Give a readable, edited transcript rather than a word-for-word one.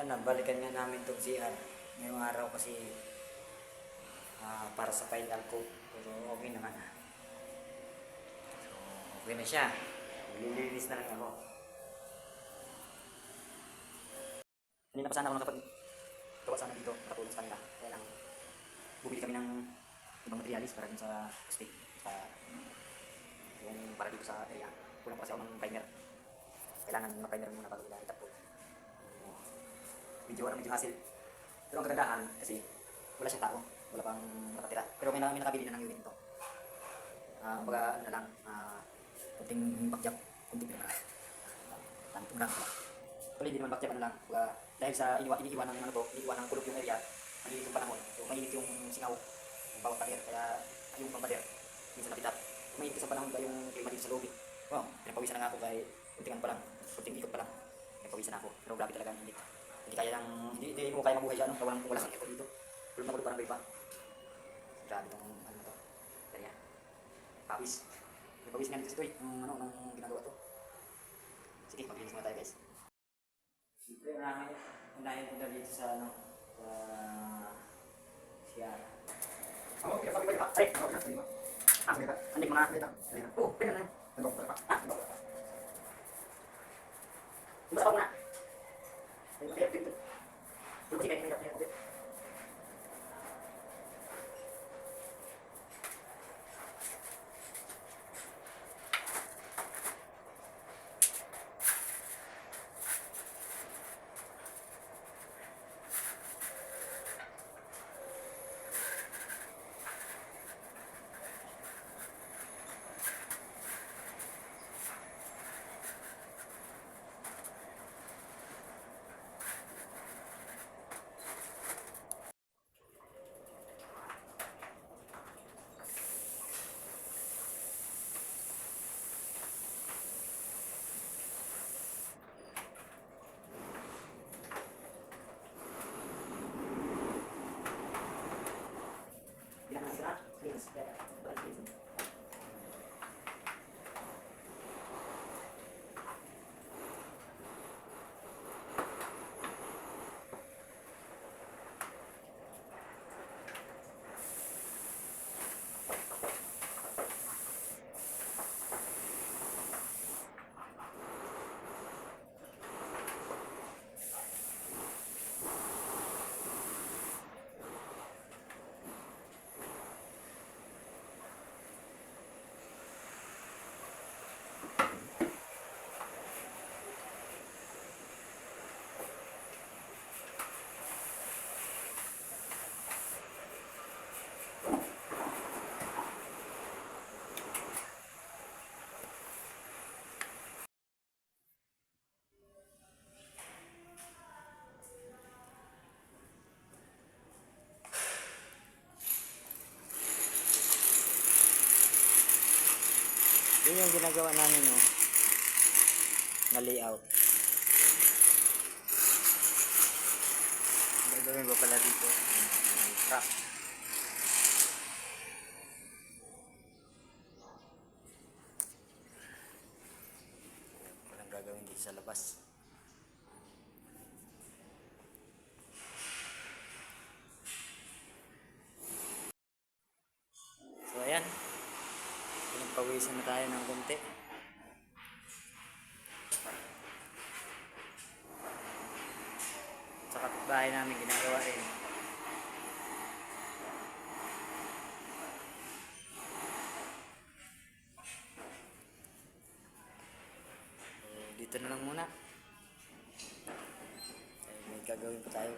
Yan, nabalikan nga namin itong CR ngayong araw kasi para sa final coat. Pero okay naman ha. So, okay na siya. Lilinis na lang ako. Hindi na pa sana ako nakapag-gawa sana dito. Nakatulong sa kanila. Kaya lang, bumili kami ng ibang materialis para dun sa stick. Yung para dito sa area. Kulang pa kasi ako ng primer. Kailangan ma-primer muna bago nila itapon. Medyo hassle. Pero ang kagandahan kasi wala siyang tao. Wala pang nakatira. Pero may nakabili na ng unit ito. Baga ano na lang, kunting backjack, kunting pinamara. Tanto na. Pero hindi naman backjack ano lang. Baga, dahil sa iniiwan ng ano to, iniiwan ng kulog yung area, mainit yung panahon. So mainit yung singaw ng bawat pader. Kaya yung pampader, minsan napitap. Mainit sa panahon ba yung klima dito sa lobby. Wow, pinapawisan na nga ako kahit kunting ano pa lang, kunting ikot pa lang. Pinapawisan ako. Pero grabe talaga ang init. Hindi kaya ng, hindi mo kaya mabuhay dyan, wala sa ikot dito. Kulog na kulog parang bay pa. Grabe itong ano to. Kaya, pawis. May pawis nga dito sa ito nung ginagawa to. Sige, maglinis muna tayo guys. Siyempre, unahin ko na dito sa ano, sa Sierra. Okay, sabi ko pa. Ay, hindi mo na. Oo, pwede na. Basta pa muna. Yun yung ginagawa namin na layout. Gagawin ko pala dito track. Walang gagawin dito sa labas. So ayan, pinagpawisan na tayo ng konti. Sa kapitbahay namin ginagawa rin. So, dito na lang muna. May gagawin pa tayo.